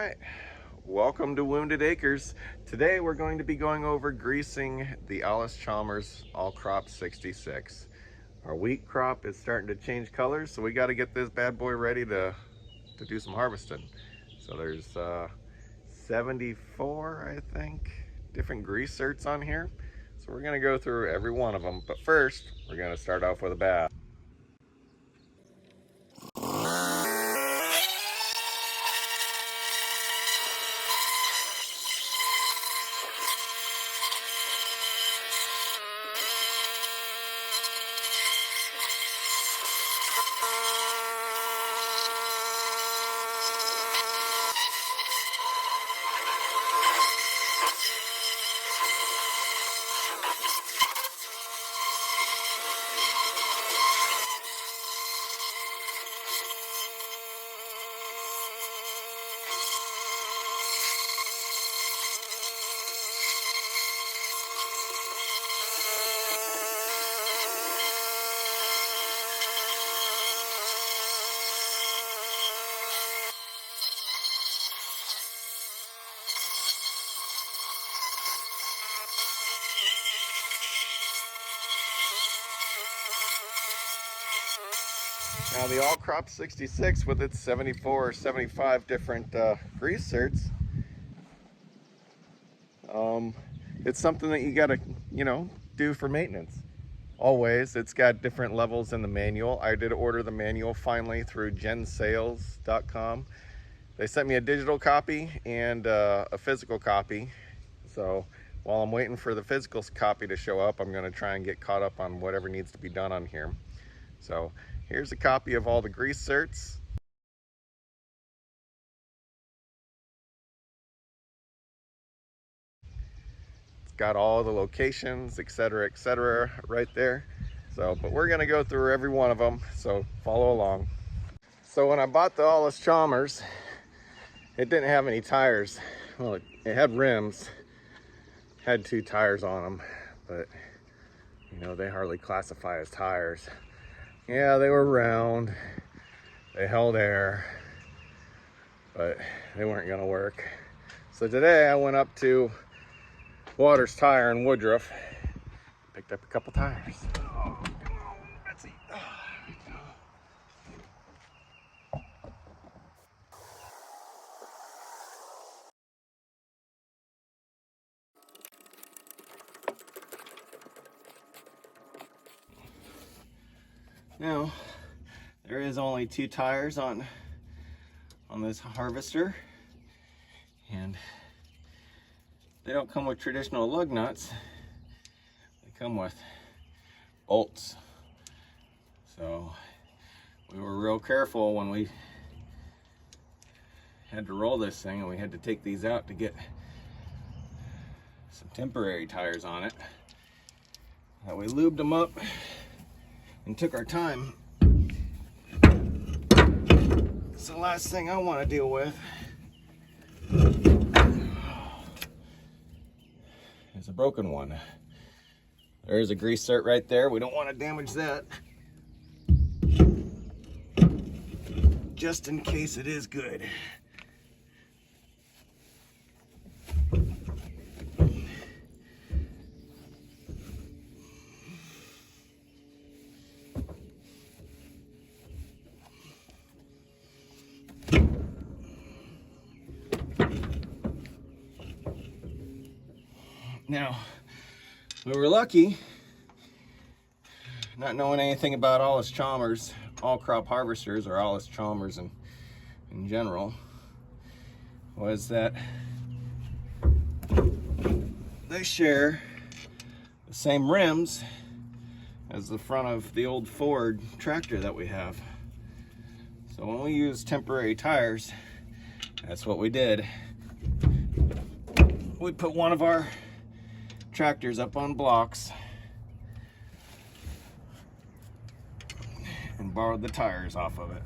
right, welcome to Wounded Acres. Today we're going to be going over greasing the Allis Chalmers All Crop 66. Our wheat crop is starting to change colors, so we got to get this bad boy ready to do some harvesting. So there's 74, I think, different grease certs on here. So we're going to go through every one of them, but first we're going to start off with a bath. Now the All Crop 66 with its 74 or 75 different grease certs, it's something that you gotta, do for maintenance. Always, it's got different levels in the manual. I did order the manual finally through gensales.com. They sent me a digital copy and a physical copy. So while I'm waiting for the physical copy to show up, I'm gonna try and get caught up on whatever needs to be done on here. So here's a copy of all the grease certs. It's got all the locations, etc., right there. So, but we're gonna go through every one of them, so follow along. So when I bought the Allis Chalmers, it didn't have any tires. Well, it had rims, had 2 tires on them, but they hardly classify as tires. Yeah, they were round, they held air, but they weren't gonna work. So today I went up to Waters Tire in Woodruff, picked up a couple tires. Oh, come on, Betsy. Now, there is only 2 tires on this harvester, and they don't come with traditional lug nuts. They come with bolts. So we were real careful when we had to roll this thing, and we had to take these out to get some temporary tires on it. We lubed them up and took our time. It's the last thing I want to deal with. It's a broken one. There's a grease cert right there. We don't want to damage that, just in case it is good. Now, we were lucky, not knowing anything about Allis Chalmers all crop harvesters, or Allis Chalmers in general, was that they share the same rims as the front of the old Ford tractor that we have. So when we use temporary tires, that's what we did. We put one of our tractors up on blocks and borrowed the tires off of it.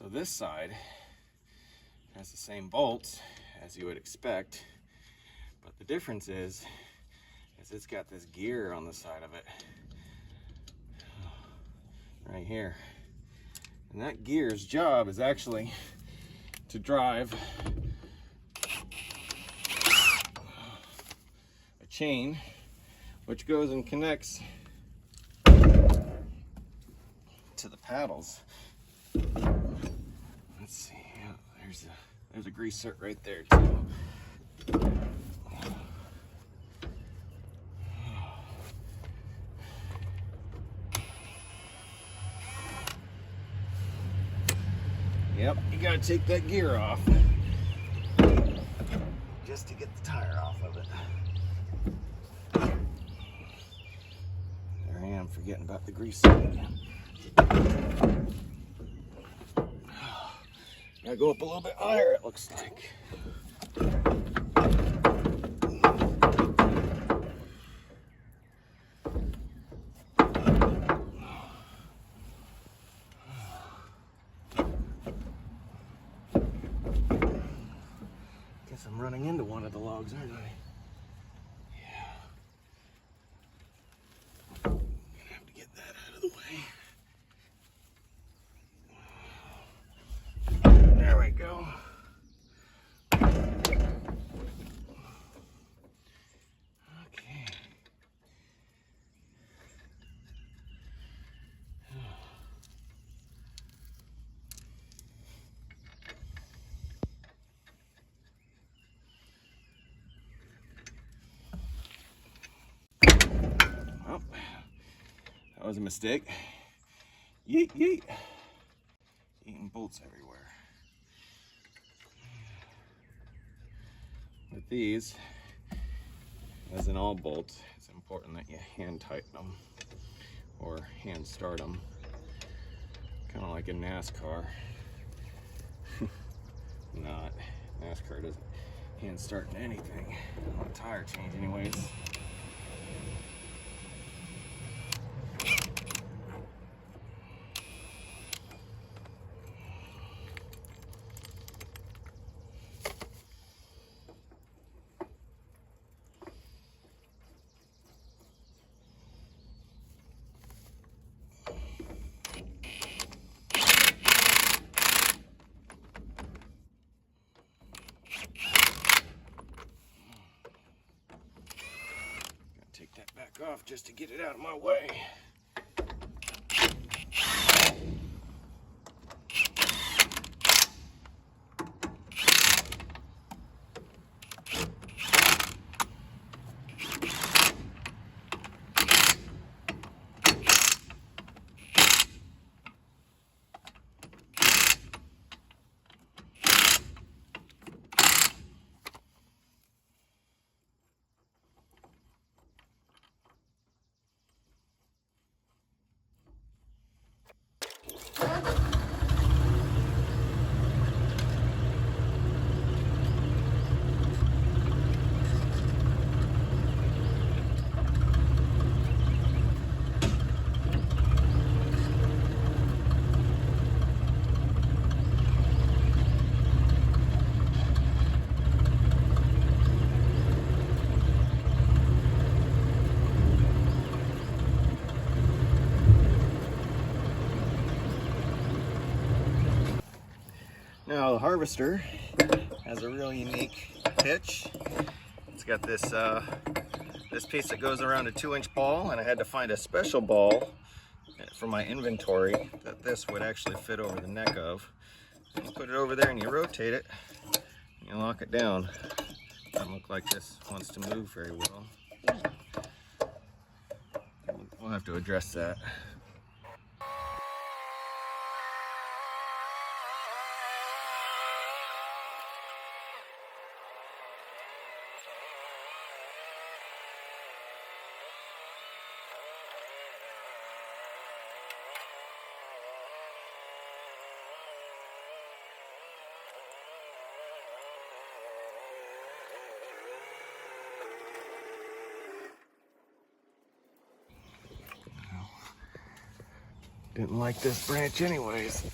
So this side has the same bolts as you would expect, but the difference is it's got this gear on the side of it right here, and that gear's job is actually to drive a chain which goes and connects to the paddles. Let's see, there's a grease cert right there too. Yep, you gotta take that gear off just to get the tire off of it. There I am forgetting about the grease again. Gotta go up a little bit higher, it looks like. Guess I'm running into one of the logs, aren't I? Yeah. Gonna have to get that out of the way. There we go. Okay. Well, that was a mistake. Yeet, yeet. Eating bolts everywhere. With these, as in all bolts, it's important that you hand tighten them or hand start them. Kind of like in NASCAR. Not. NASCAR doesn't hand start in anything on a tire change anyways. Take that back off just to get it out of my way. Now the harvester has a real unique pitch. It's got this this piece that goes around a 2-inch ball, and I had to find a special ball for my inventory that this would actually fit over the neck of. And you put it over there and you rotate it, and you lock it down. Doesn't look like this wants to move very well. We'll have to address that. Didn't like this branch anyways.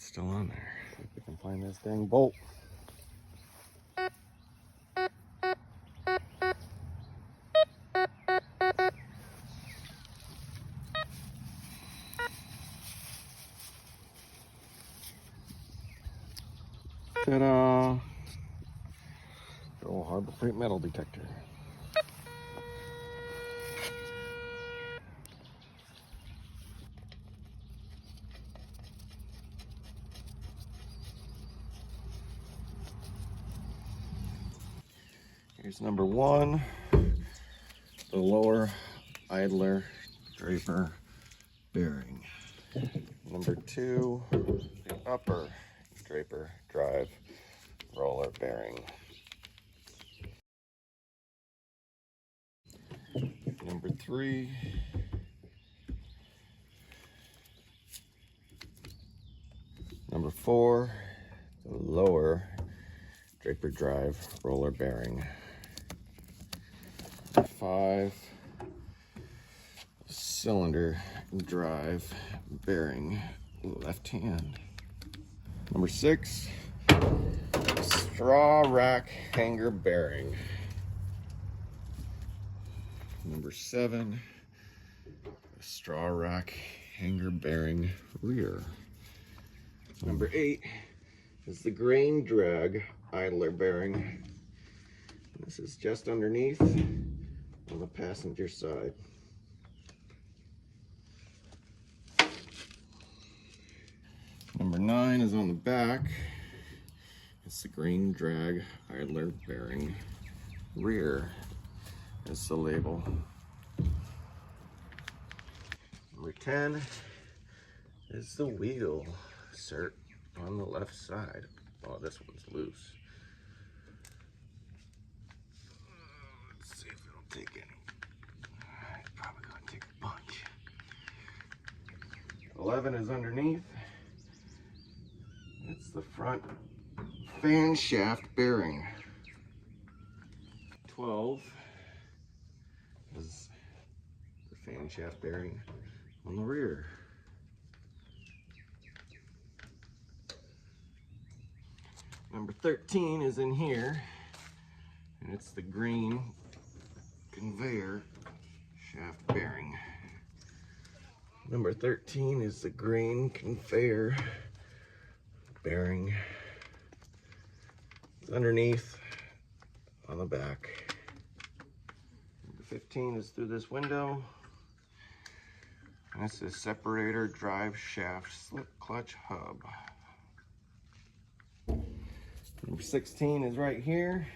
It's still on there. See if we can find this dang bolt. Ta-da! Oh, Harbor Freight metal detector. Here's number 1, the lower idler draper bearing. Number 2, the upper draper drive roller bearing. Number 3, number 4, the lower draper drive roller bearing. 5, cylinder drive bearing, left hand. Number 6, straw rack hanger bearing. Number 7, straw rack hanger bearing rear. Number 8 is the grain drag idler bearing. This is just underneath on the passenger side. Number 9 is on the back. It's the grain drag idler bearing rear. That's the label. Number 10 is the wheel cert on the left side. Oh, this one's loose. Let's see if it'll take any. It's probably gonna take a bunch. 11 is underneath. It's the front fan shaft bearing. 12 is the fan shaft bearing on the rear. Number 13 is in here, and it's the green conveyor shaft bearing. Number 13 is the green conveyor bearing. It's underneath on the back. Number 15 is through this window. And this is separator drive shaft slip clutch hub. Number 16 is right here.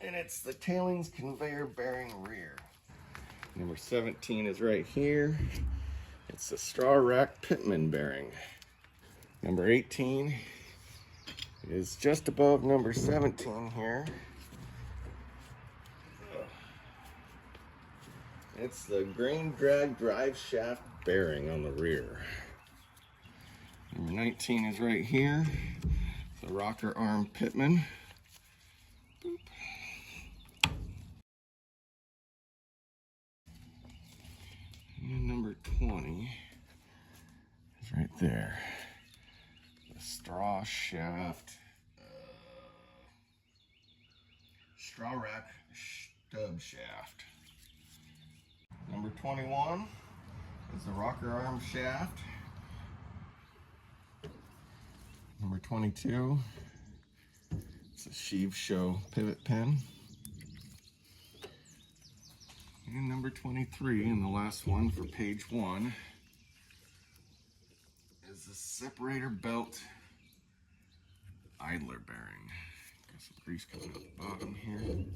And it's the tailings conveyor bearing rear. Number 17 is right here. It's the straw rack pitman bearing. Number 18 is just above number 17 here. It's the grain drag drive shaft bearing on the rear. Number 19 is right here. The rocker arm pitman. And number 20 is right there. The straw shaft, straw rack stub shaft. Number 21 is the rocker arm shaft. Number 22, it's a sheave show pivot pin. And number 23, and the last one for page 1, is the separator belt idler bearing. Got some grease coming out the bottom here.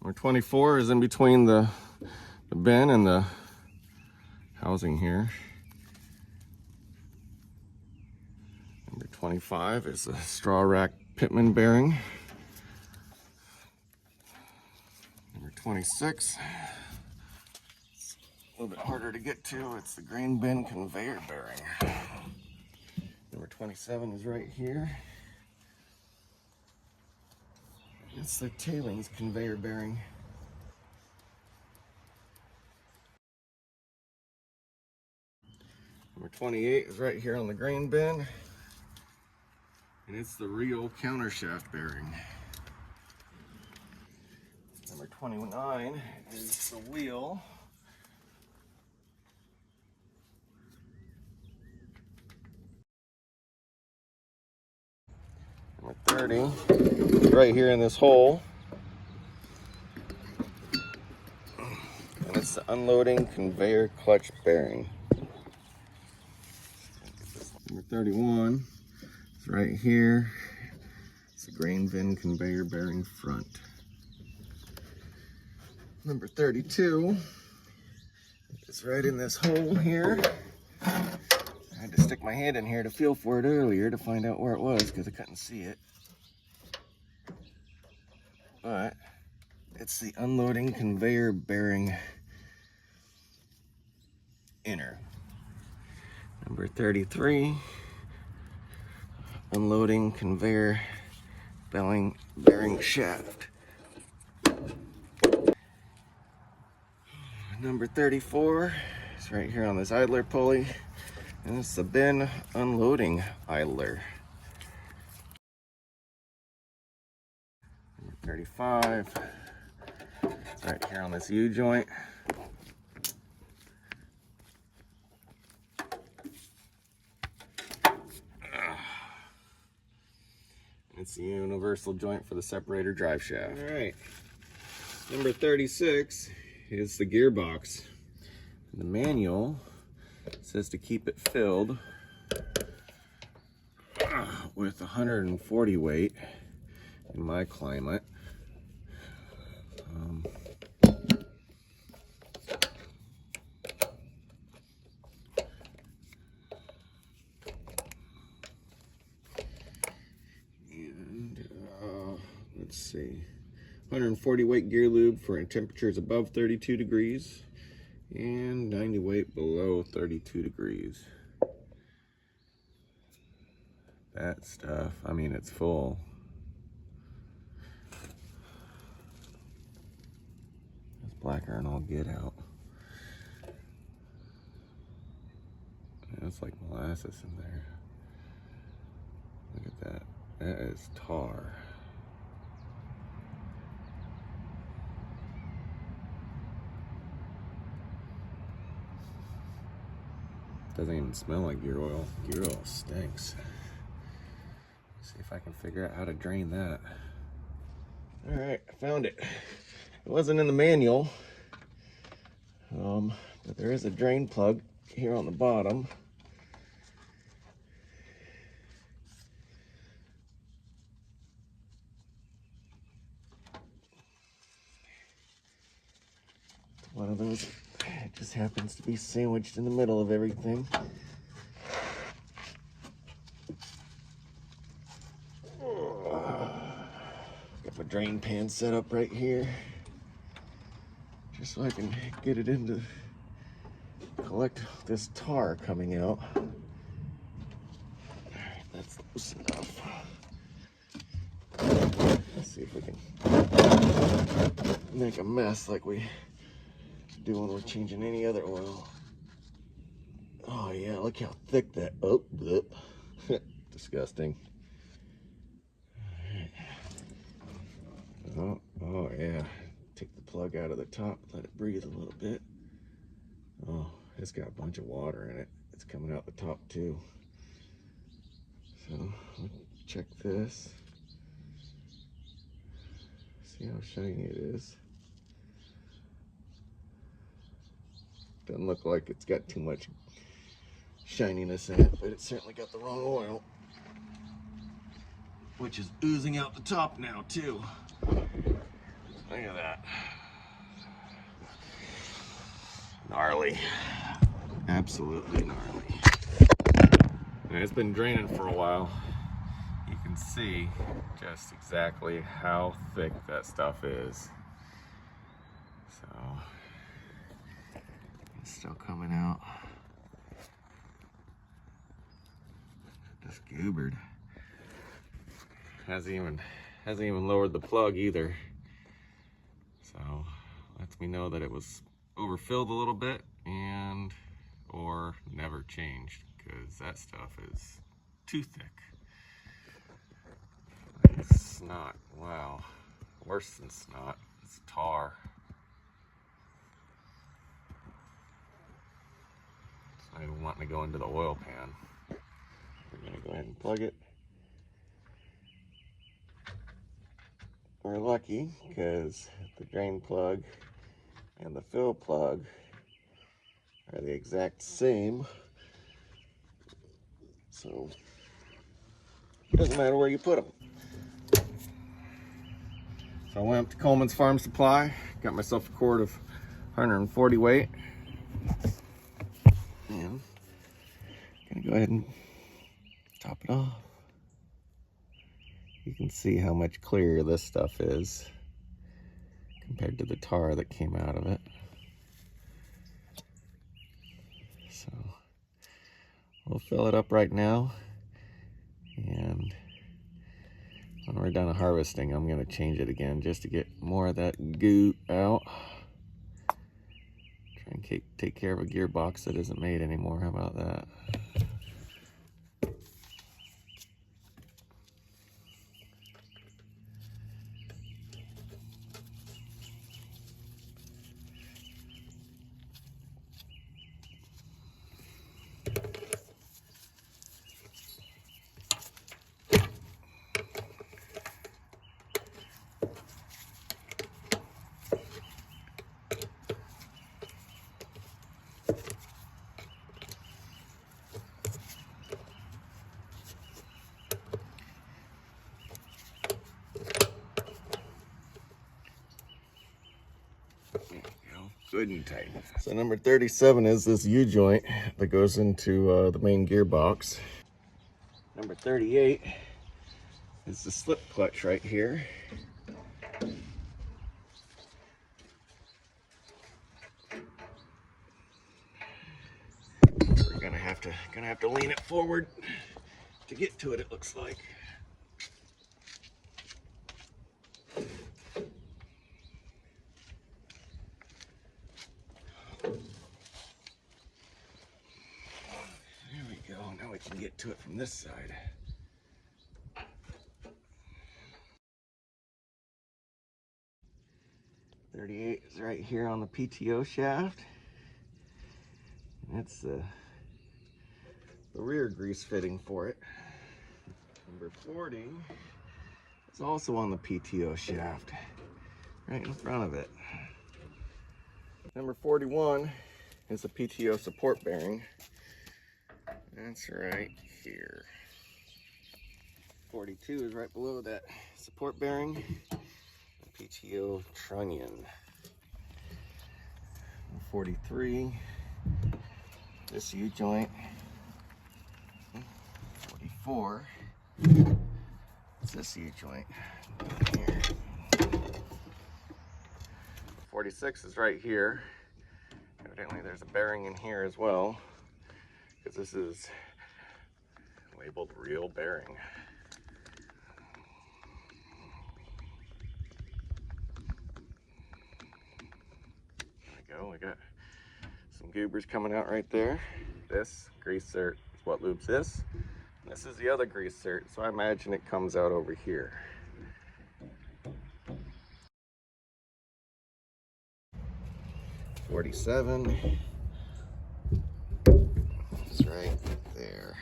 Number 24 is in between the bin and the housing here. Number 25 is the straw rack pitman bearing. Number 26, it's a little bit harder to get to. It's the grain bin conveyor bearing. Number 27 is right here. It's the tailings conveyor bearing. Number 28 is right here on the grain bin, and it's the real countershaft bearing. Number 29 is the wheel. Number 30 is right here in this hole, and it's the unloading conveyor clutch bearing. Number 31 is right here. It's the grain bin conveyor bearing front. Number 32 is right in this hole here. I had to stick my hand in here to feel for it earlier to find out where it was because I couldn't see it. But it's the unloading conveyor bearing inner. Number 33, unloading conveyor bearing shaft. Number 34 is right here on this idler pulley, and it's the bin unloading idler. Number 35 is right here on this U-joint. It's the universal joint for the separator drive shaft. All right. Number 36 is the gearbox. The manual says to keep it filled with 140 weight in my climate. Let's see, 140 weight gear lube for temperatures above 32 degrees and 90 weight below 32 degrees. That stuff, I mean, it's full. It's blacker and all get out. It's like molasses in there. Look at that. That is tar. Doesn't even smell like gear oil. Gear oil stinks. Let's see if I can figure out how to drain that. All right, I found it. It wasn't in the manual, but there is a drain plug here on the bottom. One of those, it just happens to be sandwiched in the middle of everything. Got my drain pan set up right here, just so I can get it in to collect this tar coming out. Alright, that's loose enough. Let's see if we can make a mess like we do when we're changing any other oil. Oh yeah, look how thick that, oh, blip. Disgusting. All right. Oh yeah, take the plug out of the top, let it breathe a little bit. Oh, it's got a bunch of water in it. It's coming out the top too. So, let's check this. See how shiny it is. Doesn't look like it's got too much shininess in it, but it's certainly got the wrong oil, which is oozing out the top now too. Look at that. Gnarly. Absolutely gnarly. And it's been draining for a while. You can see just exactly how thick that stuff is. So it's still coming out. Just goobered. Hasn't even lowered the plug either. So lets me know that it was overfilled a little bit and or never changed, because that stuff is too thick. Like snot, wow, worse than snot, it's tar. It's not even wanting to go into the oil pan. We're gonna go ahead and plug it. We're lucky because the drain plug and the fill plug are the exact same, so it doesn't matter where you put them. So I went up to Coleman's Farm Supply, got myself a quart of 140 weight, and I'm gonna go ahead and top it off. You can see how much clearer this stuff is compared to the tar that came out of it. So we'll fill it up right now, and when we're done harvesting, I'm going to change it again just to get more of that goo out. Try and take care of a gearbox that isn't made anymore. How about that? Good and tight. So number 37 is this U-joint that goes into the main gearbox. Number 38 is the slip clutch right here. We're gonna have to lean it forward to get to it, it looks like. Now we can get to it from this side. .38 is right here on the PTO shaft. That's the rear grease fitting for it. Number 40 is also on the PTO shaft, right in front of it. Number 41 is the PTO support bearing. That's right here. 42 is right below that support bearing. PTO trunnion. 43, this U-joint. 44, it's this U-joint here. 46 is right here. Evidently there's a bearing in here as well, because this is labeled real bearing. There we go, we got some goobers coming out right there. This grease cert is what lubes this. And this is the other grease cert, so I imagine it comes out over here. .47 is right there.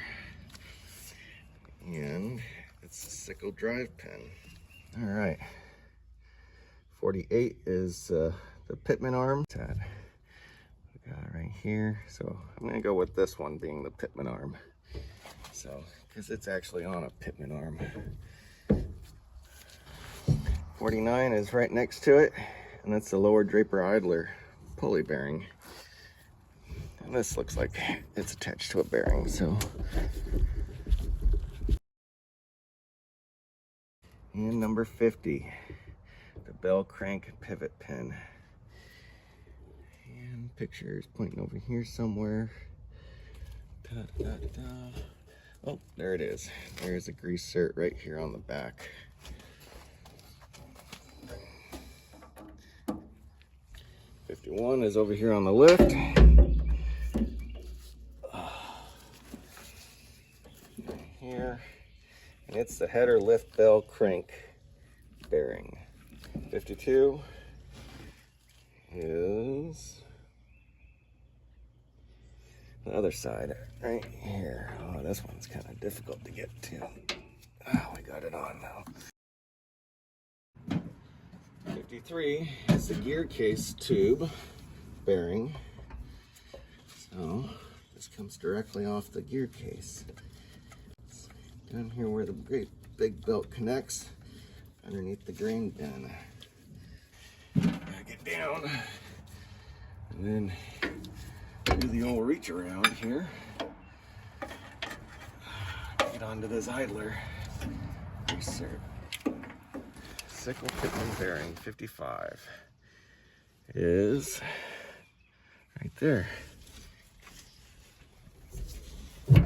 And it's a sickle drive pin. All right. 48 is the pitman arm. That we got right here. So I'm gonna go with this one being the pitman arm. So, because it's actually on a pitman arm. 49 is right next to it, and that's the lower draper idler pulley bearing. And this looks like it's attached to a bearing, so. And number 50, the bell crank pivot pin. And picture is pointing over here somewhere. Da, da, da. Oh, there it is. There's a grease cert right here on the back. .51 is over here on the lift. it's the header lift bell crank bearing. 52 is the other side right here. Oh, this one's kind of difficult to get to. Oh, we got it on now. 53 is the gear case tube bearing. So this comes directly off the gear case. It's down here where the great big belt connects, underneath the grain bin. Back it down, and then do the old reach around here. Get onto this idler. Insert. Sickle Pitman bearing 55 is right there. Okay.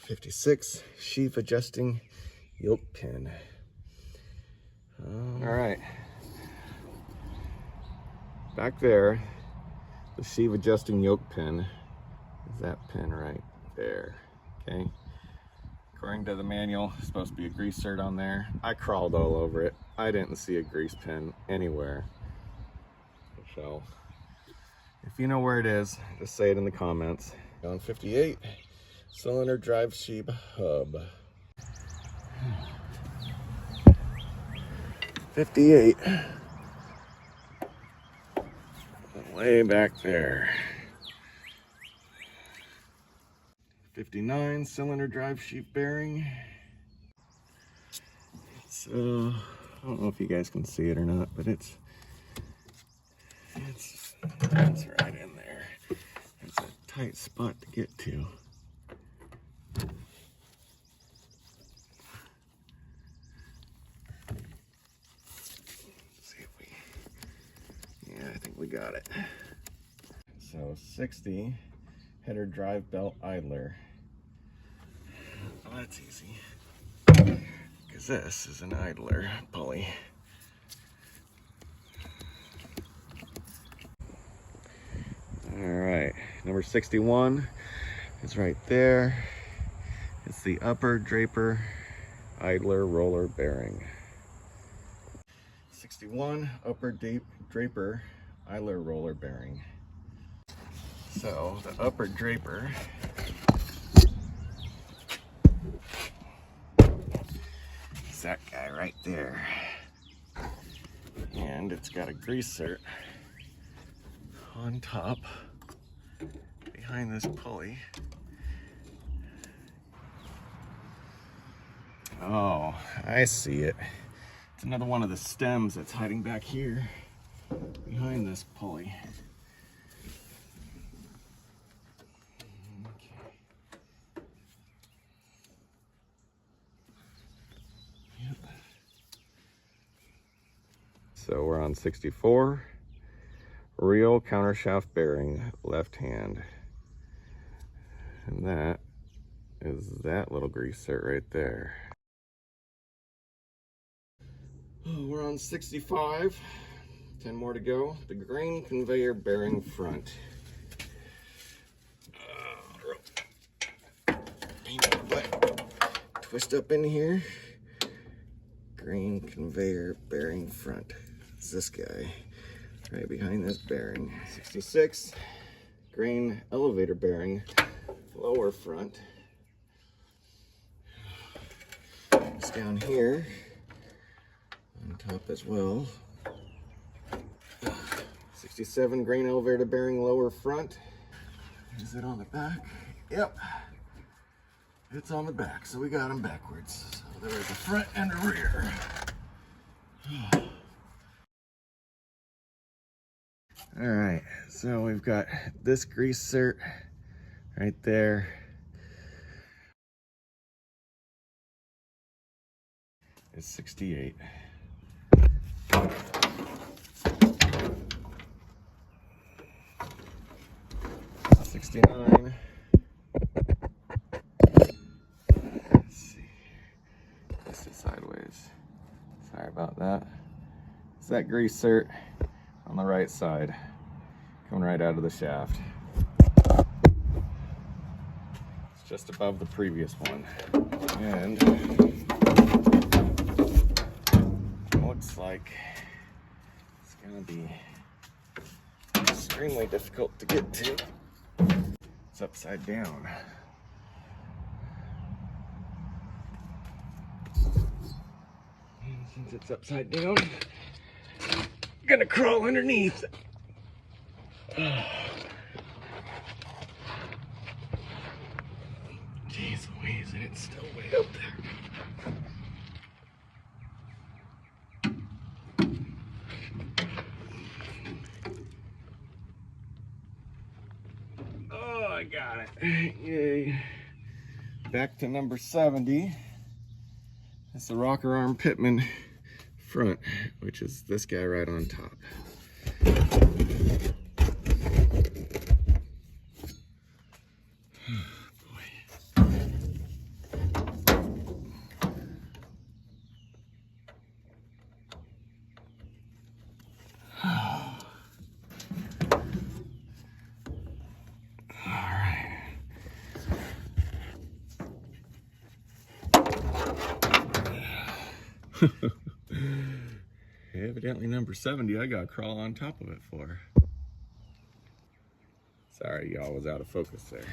56 sheave adjusting yoke pin. All right, back there, the sheave adjusting yoke pin is that pin right there. Okay, according to the manual, it's supposed to be a grease cert on there. I crawled all over it. I didn't see a grease pin anywhere. So if you know where it is, just say it in the comments. On 58, cylinder drive sheave hub. 58, way back there. 59, cylinder drive sheave bearing. It's I don't know if you guys can see it or not, but it's right in there. It's a tight spot to get to. I think we got it. So 60, header drive belt idler. Well, that's easy, because this is an idler pulley. All right, number 61 is right there. It's the upper draper idler roller bearing. 61, upper draper idler roller bearing. So the upper draper is that guy right there, and it's got a grease cert on top behind this pulley. Oh, I see it. It's another one of the stems that's hiding back here behind this pulley. Okay. Yep. So we're on 64. Reel countershaft bearing, left hand. And that is that little grease cert right there. Oh, we're on 65. 10 more to go. The grain conveyor bearing front. Twist up in here. Grain conveyor bearing front. It's this guy right behind this bearing. 66. Grain elevator bearing lower front. It's down here on top as well. 67, grain elevator bearing lower front. Is it on the back? Yep, it's on the back, so we got them backwards. So there's a front and a rear. All right, so we've got this grease cert right there. It's 68. 69. Let's see. This is sideways. Sorry about that. It's that grease cert on the right side, coming right out of the shaft. just above the previous one. And looks like it's gonna be extremely difficult to get to. It's upside down. And since it's upside down, I'm gonna crawl underneath. Jeez Louise, and it's still way up there. Oh, I got it. Yay. Back to number 70. That's the rocker arm Pitman front, which is this guy right on top. Evidently number 70 I gotta crawl on top of it for. Sorry y'all, was out of focus there.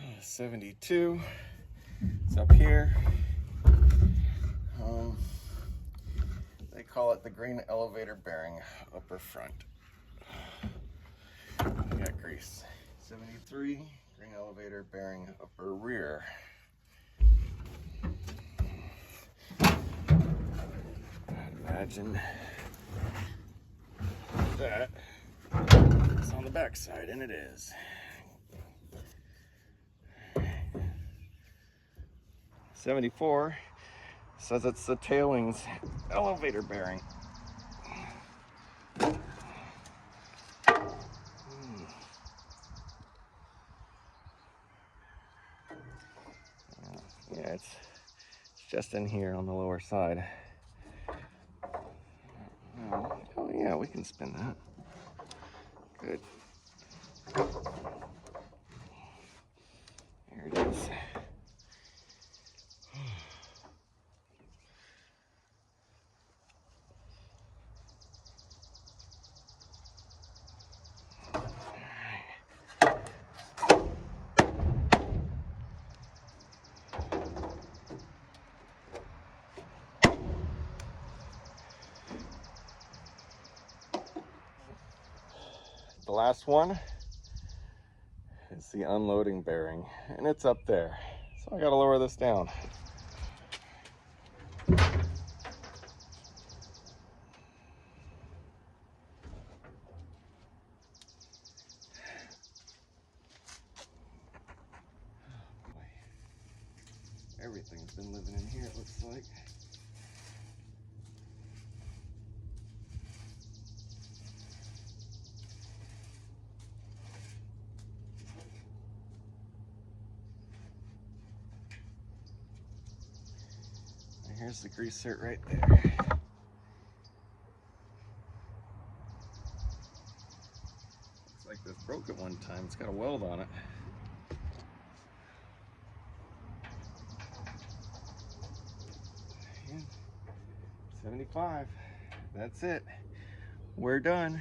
Oh, 72. It's up here. They call it the green elevator bearing upper front. We got grease. 73, green elevator bearing upper rear. Imagine that it's on the back side, and it is. 74 says it's the tail wings elevator bearing. Yeah, it's just in here on the lower side. Oh yeah, we can spin that. Good. There it is. The last one is the unloading bearing, and it's up there. So I gotta lower this down. Everything's been living in here, it looks like. And here's the grease cert right there. Looks like this broke at one time. It's got a weld on it. 75. That's it. We're done.